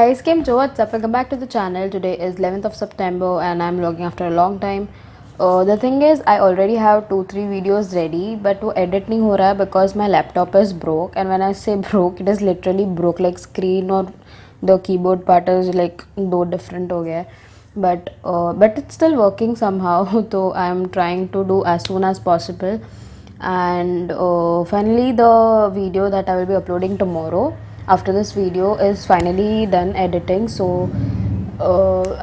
guys, came to what's up? Welcome back to the channel. Today is 11th of September and I'm vlogging after a long time. The thing is, I already have 2-3 videos ready, but to edit nahi ho raha hai because my laptop is broke. And when I say broke, it is literally broke, like screen or the keyboard part is like do different ho gaya hai. But it's still working somehow. So I'm trying to do as soon as possible. And finally, the video that I will be uploading tomorrow after this video is finally done editing. So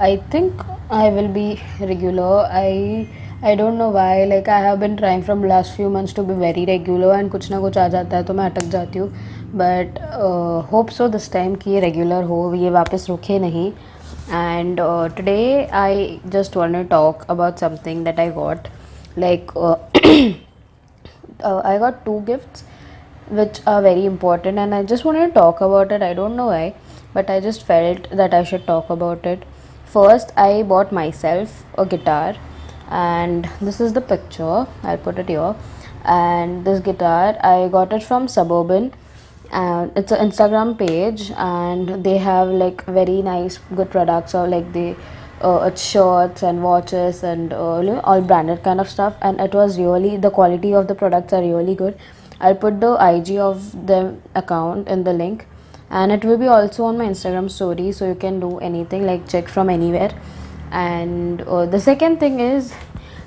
I think I will be regular. I don't know why, like I have been trying from last few months to be very regular and कुछ ना कुछ आ जाता है तो मैं अटक जाती हूँ. But hope so this time कि ये regular हो, ये वापस रुके नहीं. And today I just want to talk about something that I got. Like I got two gifts which are very important, and I just wanted to talk about it. I don't know why, but I just felt that I should talk about it. First, I bought myself a guitar, and this is the picture. I'll put it here. And this guitar, I got it from Suburban, and it's an Instagram page, and they have like very nice, good products, or like they it's shirts and watches and all branded kind of stuff. And it was really, the quality of the products are really good. I'll put the IG of the account in the link, and it will be also on my Instagram story, so you can do anything like check from anywhere. And the second thing is,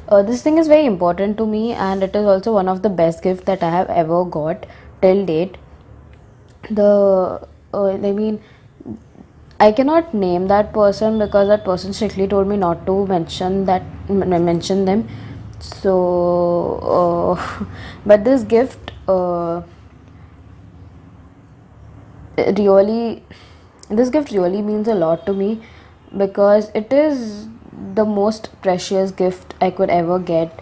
this thing is very important to me, and it is also one of the best gifts that I have ever got till date. The I mean, I cannot name that person because that person strictly told me not to mention them. So, but this gift really, this gift really means a lot to me because it is the most precious gift I could ever get.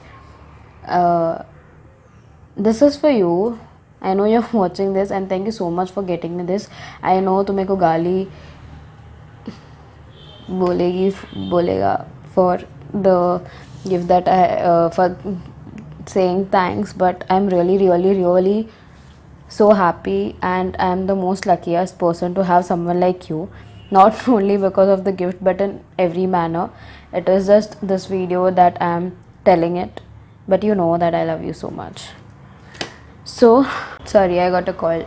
Uh, this is for you. I know you're watching this, and thank you so much for getting me this. I know तुम्हें को गाली बोलेगा for the gift that I for saying thanks, but I'm really so happy, and I'm the most luckiest person to have someone like you, not only because of the gift but in every manner. It is just this video that I'm telling it, but you know that I love you so much. So sorry, I got a call.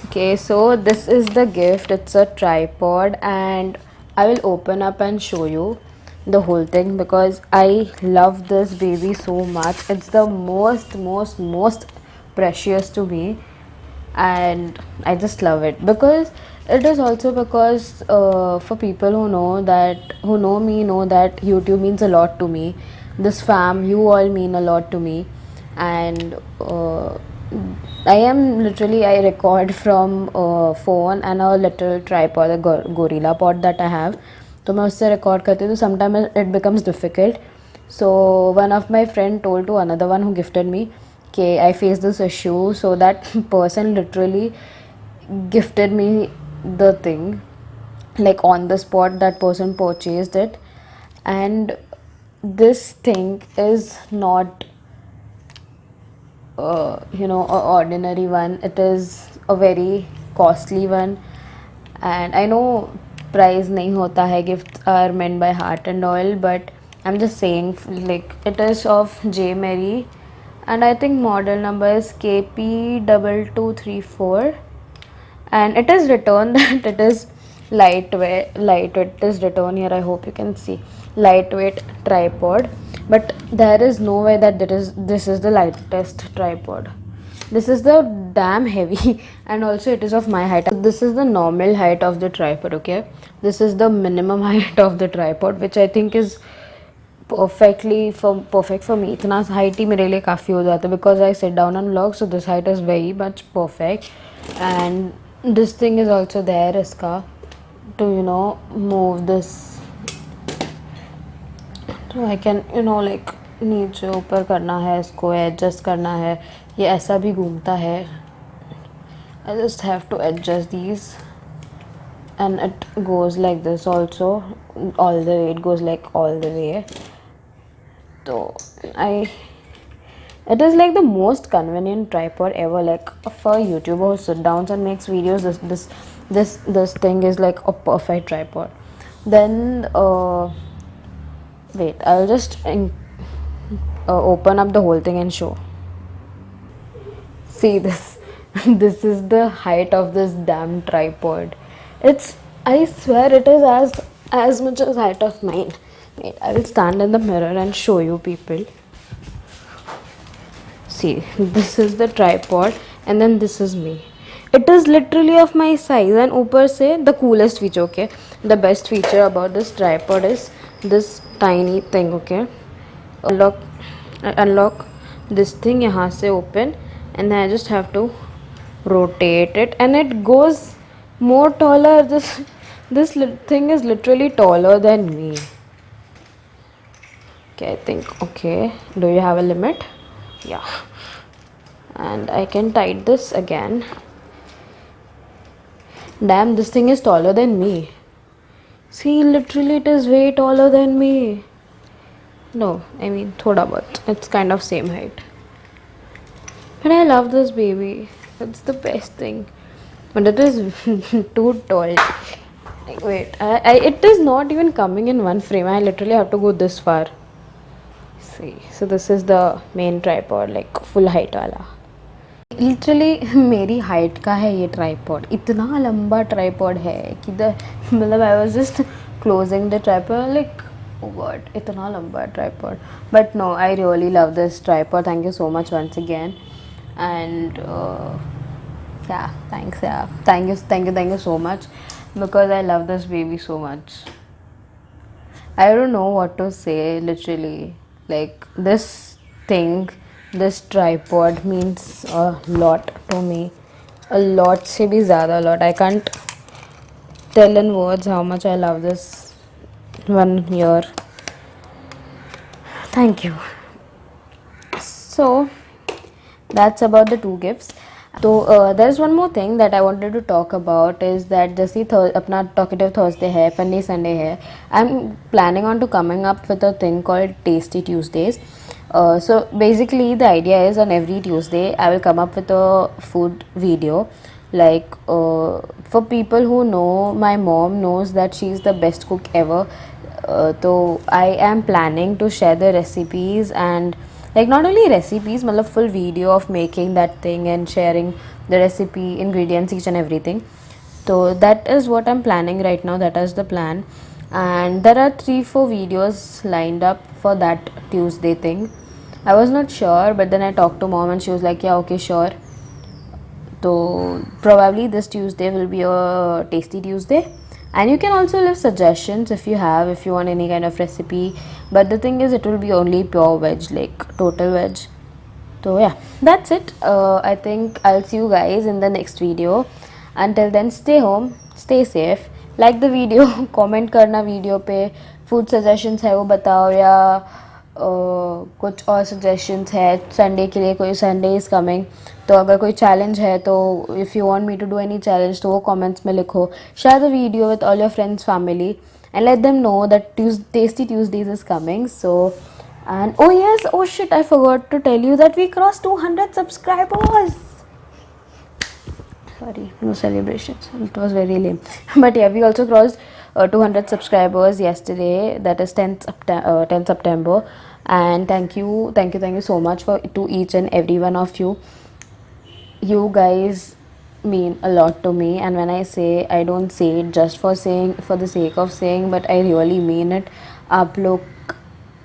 Okay, so this is the gift. It's a tripod, and I will open up and show you the whole thing because I love this baby so much. It's the most precious to me, and I just love it because it is also because for people who know me know that YouTube means a lot to me. This fam, you all mean a lot to me, and I am literally, I record from phone and a little tripod, a gorilla pod that I have. तो मैं उससे record करती हूँ, तो sometimes it becomes difficult. So one of my friend told to another one who gifted me, okay, I face this issue. So that person literally gifted me the thing, like on the spot. That person purchased it, and this thing is not a ordinary one. It is a very costly one, and I know price nahi hota hai, gifts are meant by heart and all, but I'm just saying, like it is of J Mary, and I think model number is KP2234, and it is written that it is lightweight. It is written here, I hope you can see, lightweight tripod, but there is no way that this is the lightest tripod. This is the damn heavy and also it is of my height. This is the normal height of the tripod, okay? This is the minimum height of the tripod, which I think is perfect for me. इतना height ही मेरे लिए काफ़ी हो जाता है because I sit down and vlog, so this height is very much perfect. And this thing is also there, इसका, to move this, तो I can like नीचे ऊपर करना है, इसको एडजस्ट करना है, ये ऐसा भी घूमता है. I just have to adjust these, and it goes like this also, all the way. It goes like all the way. So it is like the most convenient tripod ever. Like for YouTuber who sit down and makes videos, this thing is like a perfect tripod. Then wait, I'll just open up the whole thing and show. See this. This is the height of this damn tripod. It's, I swear it is as much as height of mine. Wait, I will stand in the mirror and show you people. See, this is the tripod and then this is me. It is literally of my size, and ऊपर से the coolest feature, okay, the best feature about this tripod is this tiny thing, okay. Unlock this thing यहाँ से open, and then I just have to rotate it and it goes more taller. This thing is literally taller than me. Okay, I think, okay, do you have a limit? Yeah. And I can tighten this again. Damn, this thing is taller than me. See, literally it is way taller than me. No, I mean thoda bahut. It's kind of same height. But I love this baby. It's the best thing. But it is too tall. Like, wait, it is not even coming in one frame. I literally have to go this far. See, so this is the main tripod, like full height wala. Literally मेरी height का है ये tripod. इतना लंबा tripod है कि मतलब I was just closing the tripod like god, इतना लंबा tripod. But no, I really love this tripod. Thank you so much once again. And yeah, thanks, yeah, thank you so much, because I love this baby so much. I don't know what to say, literally. Like, this thing, this tripod means a lot to me. A lot se bhi zyada lot. I can't tell in words how much I love this one here. Thank you. So that's about the two gifts. So there's one more thing that I wanted to talk about, is that जैसे अपना Talkative Thursday है, Funny Sunday है, I'm planning on to coming up with a thing called Tasty Tuesdays. So basically the idea is, on every Tuesday I will come up with a food video. Like for people who know, my mom knows that she's the best cook ever. So I am planning to share the recipes, and like not only recipes, matlab full video of making that thing and sharing the recipe, ingredients, each and everything. So that is what I'm planning right now. That is the plan. And there are 3-4 videos lined up for that Tuesday thing. I was not sure, but then I talked to mom and she was like, yeah, okay, sure. So probably this Tuesday will be a Tasty Tuesday. And you can also leave suggestions if you want any kind of recipe. But the thing is, it will be only pure veg, like total veg. So yeah, that's it. I think I'll see you guys in the next video. Until then, stay home, stay safe. Like the video, comment करना video पे, food suggestions है वो बताओ, या कुछ और suggestions है Sunday के लिए. कोई Sunday is coming, तो अगर कोई challenge है तो if you want me to do any challenge तो वो comments में लिखो. Share the video with all your friends, family, and let them know that Tasty Tuesdays is coming. So, and oh yes, oh shit, I forgot to tell you that we crossed 200 subscribers. Sorry, no celebrations. It was very lame. But yeah, we also crossed 200 subscribers yesterday. That is 10th September. And thank you so much to each and every one of you. You guys mean a lot to me. And when I say, I don't say it just for the sake of saying, but I really mean it. Aap log,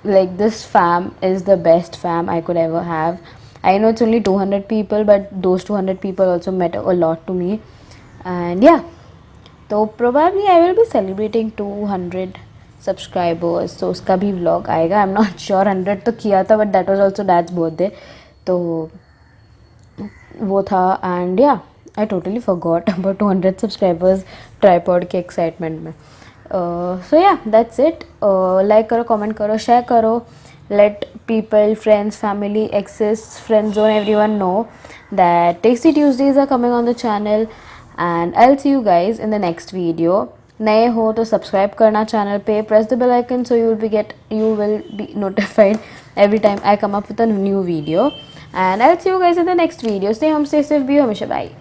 like, this fam is the best fam I could ever have. I know it's only 200 people, but those 200 people also matter a lot to me. And yeah, so probably I will be celebrating 200 subscribers. So uska bhi vlog aayega. I'm not sure, 100 तो किया था, but that was also dad's birthday. तो वो था. And yeah, I totally forgot about 200 subscribers tripod के excitement में. So yeah, that's it. Like करो, comment करो, share करो. Let people, friends, family, exes, friend zone, everyone know that Tasty Tuesdays are coming on the channel. And I'll see you guys in the next video. नए हो तो subscribe करना channel पे, press the bell icon so you will be notified every time I come up with a new video. And I'll see you guys in the next video. Stay home, stay safe, be home. Bye.